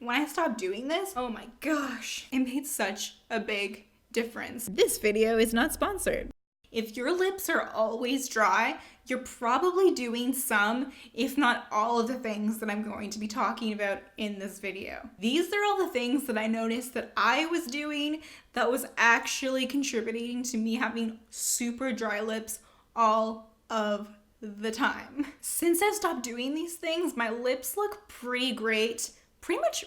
When I stopped doing this, oh my gosh, it made such a big difference. This video is not sponsored. If your lips are always dry, you're probably doing some, if not all of the things that I'm going to be talking about in this video. These are all the things that I noticed that I was doing that was actually contributing to me having super dry lips all of the time. Since I've stopped doing these things, my lips look pretty great, pretty much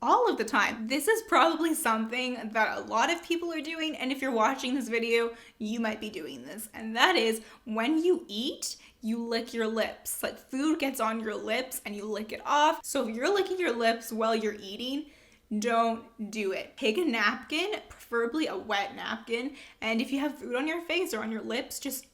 all of the time. This is probably something that a lot of people are doing, and if you're watching this video, you might be doing this. And that is, when you eat, you lick your lips. Like, food gets on your lips and you lick it off. So if you're licking your lips while you're eating, don't do it. Take a napkin, preferably a wet napkin, and if you have food on your face or on your lips, just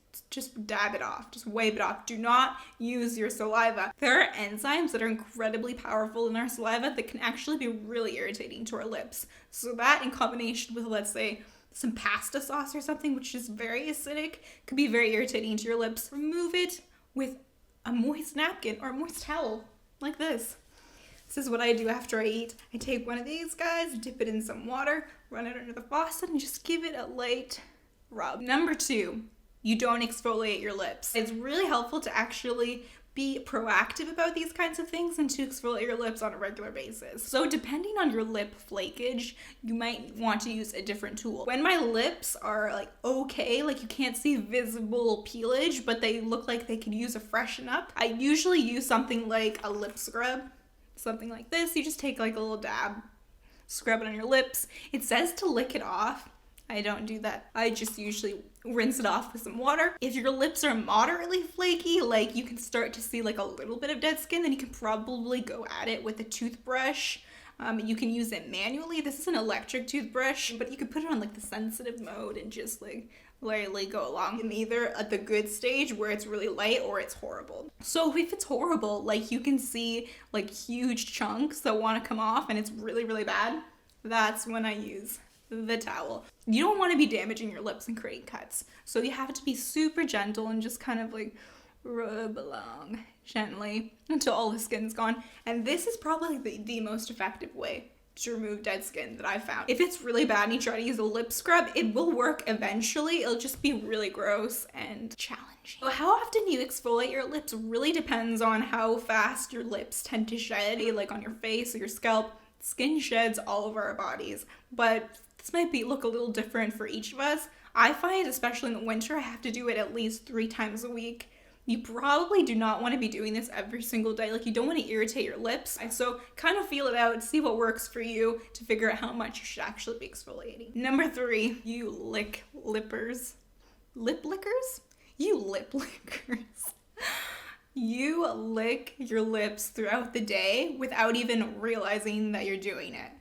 dab it off, just wipe it off. Do not use your saliva. There are enzymes that are incredibly powerful in our saliva that can actually be really irritating to our lips. So that, in combination with, let's say, some pasta sauce or something, which is very acidic, could be very irritating to your lips. Remove it with a moist napkin or a moist towel, like this. This is what I do after I eat. I take one of these guys, dip it in some water, run it under the faucet, and just give it a light rub. Number 2. You don't exfoliate your lips. It's really helpful to actually be proactive about these kinds of things and to exfoliate your lips on a regular basis. So depending on your lip flakage, you might want to use a different tool. When my lips are like okay, like you can't see visible peelage, but they look like they could use a freshen up, I usually use something like a lip scrub. Something like this. You just take like a little dab, scrub it on your lips. It says to lick it off. I don't do that. I just usually rinse it off with some water. If your lips are moderately flaky, like you can start to see like a little bit of dead skin, then you can probably go at it with a toothbrush. You can use it manually. This is an electric toothbrush, but you could put it on like the sensitive mode and just like lightly go along, and either at the good stage where it's really light or it's horrible. So if it's horrible, like you can see like huge chunks that want to come off and it's really, really bad, that's when I use the towel. You don't want to be damaging your lips and creating cuts. So you have to be super gentle and just kind of like rub along gently until all the skin's gone. And this is probably the most effective way to remove dead skin that I've found. If it's really bad and you try to use a lip scrub, it will work eventually. It'll just be really gross and challenging. So how often you exfoliate your lips really depends on how fast your lips tend to shed, like on your face or your scalp. Skin sheds all over our bodies, but this might look a little different for each of us. I find, especially in the winter, I have to do it at least 3 times a week. You probably do not want to be doing this every single day. Like, you don't want to irritate your lips. So kind of feel it out, see what works for you to figure out how much you should actually be exfoliating. Number 3, you lick lippers. Lip lickers? You lip lickers. You lick your lips throughout the day without even realizing that you're doing it.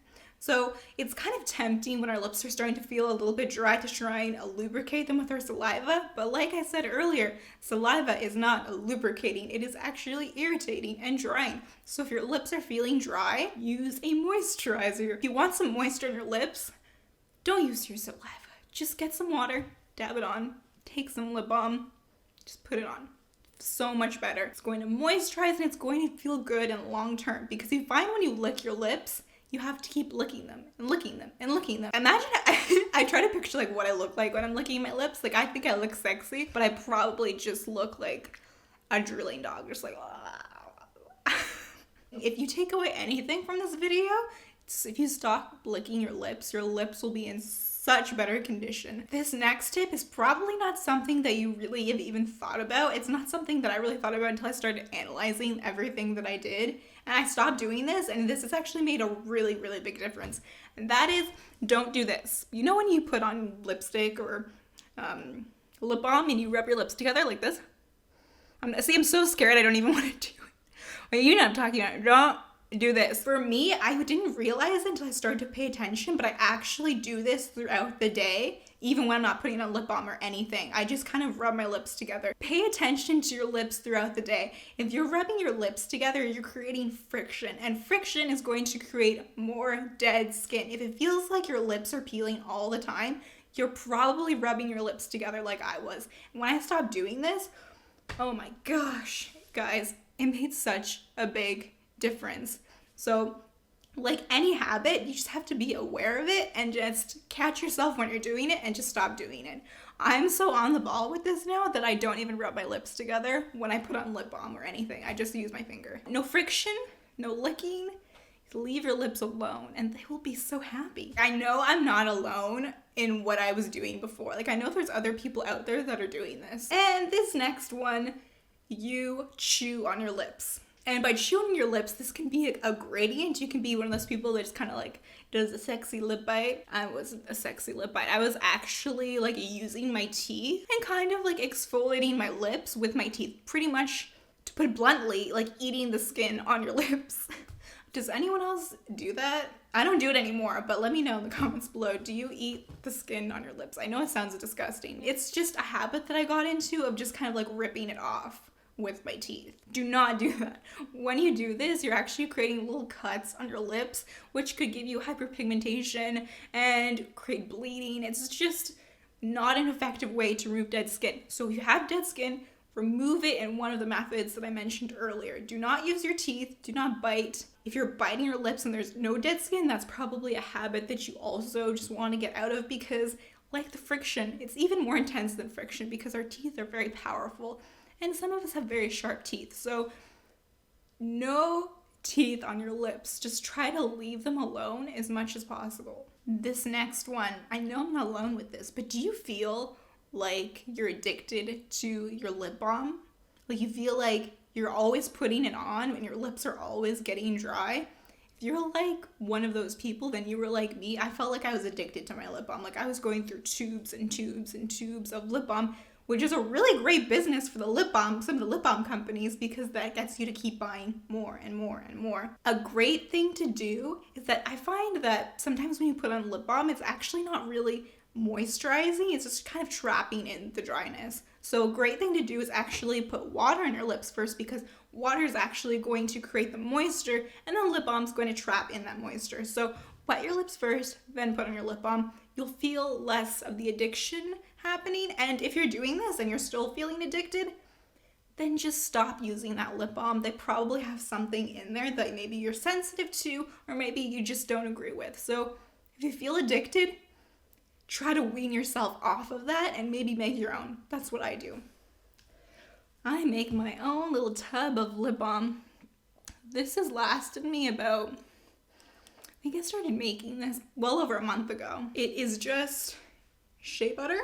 So it's kind of tempting when our lips are starting to feel a little bit dry to try and lubricate them with our saliva. But like I said earlier, saliva is not lubricating. It is actually irritating and drying. So if your lips are feeling dry, use a moisturizer. If you want some moisture in your lips, don't use your saliva. Just get some water, dab it on, take some lip balm, just put it on. So much better. It's going to moisturize and it's going to feel good in long term, because you find when you lick your lips, you have to keep licking them and licking them and licking them. Imagine, I try to picture like what I look like when I'm licking my lips. Like, I think I look sexy, but I probably just look like a drooling dog, just like, If you take away anything from this video, if you stop licking your lips will be in such better condition. This next tip is probably not something that you really have even thought about. It's not something that I really thought about until I started analyzing everything that I did. And I stopped doing this, and this has actually made a really, really big difference. And that is, don't do this. You know when you put on lipstick or lip balm and you rub your lips together like this? I'm so scared I don't even want to do it. Well, you know what I'm talking about. Don't do this. For me, I didn't realize it until I started to pay attention, but I actually do this throughout the day, even when I'm not putting on lip balm or anything. I just kind of rub my lips together. Pay attention to your lips throughout the day. If you're rubbing your lips together, you're creating friction, and friction is going to create more dead skin. If it feels like your lips are peeling all the time, you're probably rubbing your lips together like I was. And when I stopped doing this, oh my gosh, guys, it made such a big difference. So Like any habit, you just have to be aware of it and just catch yourself when you're doing it and just stop doing it. I'm so on the ball with this now that I don't even rub my lips together when I put on lip balm or anything. I just use my finger. No friction, no licking. Leave your lips alone and they will be so happy. I know I'm not alone in what I was doing before. Like I know there's other people out there that are doing this. And this next one, you chew on your lips. And by chewing your lips, this can be a gradient. You can be one of those people that just kind of like does a sexy lip bite. I wasn't a sexy lip bite. I was actually like using my teeth and kind of like exfoliating my lips with my teeth. Pretty much, to put it bluntly, like eating the skin on your lips. Does anyone else do that? I don't do it anymore, but let me know in the comments below. Do you eat the skin on your lips? I know it sounds disgusting. It's just a habit that I got into of just kind of like ripping it off with my teeth. Do not do that. When you do this, you're actually creating little cuts on your lips, which could give you hyperpigmentation and create bleeding. It's just not an effective way to remove dead skin. So if you have dead skin, remove it in one of the methods that I mentioned earlier. Do not use your teeth, do not bite. If you're biting your lips and there's no dead skin, that's probably a habit that you also just want to get out of because like the friction, it's even more intense than friction because our teeth are very powerful and some of us have very sharp teeth. So no teeth on your lips. Just try to leave them alone as much as possible. This next one, I know I'm not alone with this, but do you feel like you're addicted to your lip balm? Like you feel like you're always putting it on and your lips are always getting dry? If you're like one of those people, then you were like me. I felt like I was addicted to my lip balm. Like I was going through tubes and tubes and tubes of lip balm, which is a really great business for the lip balm, some of the lip balm companies, because that gets you to keep buying more and more and more. A great thing to do is that I find that sometimes when you put on lip balm, it's actually not really moisturizing, it's just kind of trapping in the dryness. So a great thing to do is actually put water on your lips first because water is actually going to create the moisture and then lip balm is going to trap in that moisture. So wet your lips first, then put on your lip balm. You'll feel less of the addiction happening. And if you're doing this and you're still feeling addicted, then just stop using that lip balm. They probably have something in there that maybe you're sensitive to or maybe you just don't agree with. So if you feel addicted, try to wean yourself off of that and maybe make your own. That's what I do. I make my own little tub of lip balm. This has lasted me about, I think I started making this well over a month ago. It is just shea butter,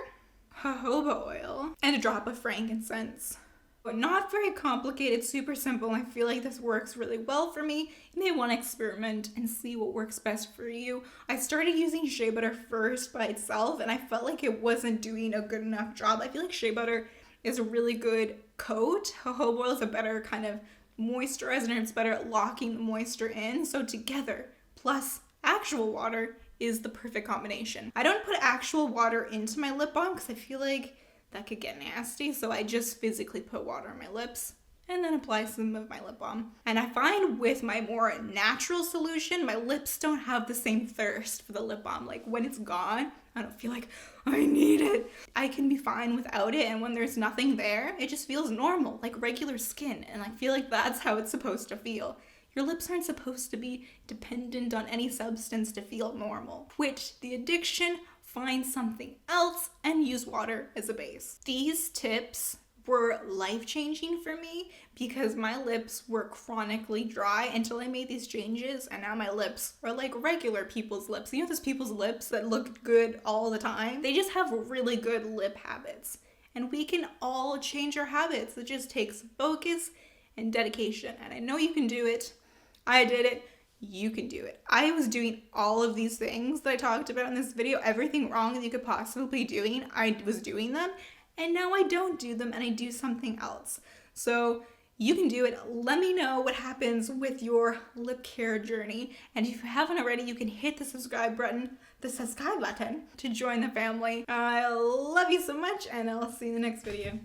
jojoba oil, and a drop of frankincense. But not very complicated, super simple. I feel like this works really well for me. You may want to experiment and see what works best for you. I started using shea butter first by itself and I felt like it wasn't doing a good enough job. I feel like shea butter is a really good coat. Jojoba oil is a better kind of moisturizer and it's better at locking the moisture in. So together, plus actual water is the perfect combination. I don't put actual water into my lip balm because I feel like that could get nasty, so I just physically put water on my lips and then apply some of my lip balm. And I find with my more natural solution, my lips don't have the same thirst for the lip balm. Like when it's gone, I don't feel like I need it. I can be fine without it, and when there's nothing there, it just feels normal, like regular skin, and I feel like that's how it's supposed to feel. Your lips aren't supposed to be dependent on any substance to feel normal. Quit the addiction, find something else, and use water as a base. These tips were life-changing for me because my lips were chronically dry until I made these changes, and now my lips are like regular people's lips. You know those people's lips that look good all the time? They just have really good lip habits, and we can all change our habits. It just takes focus and dedication, and I know you can do it. I did it. You can do it. I was doing all of these things that I talked about in this video, everything wrong that you could possibly be doing, I was doing them, and now I don't do them and I do something else. So you can do it. Let me know what happens with your lip care journey, and if you haven't already, you can hit the subscribe button to join the family. I love you so much, and I'll see you in the next video.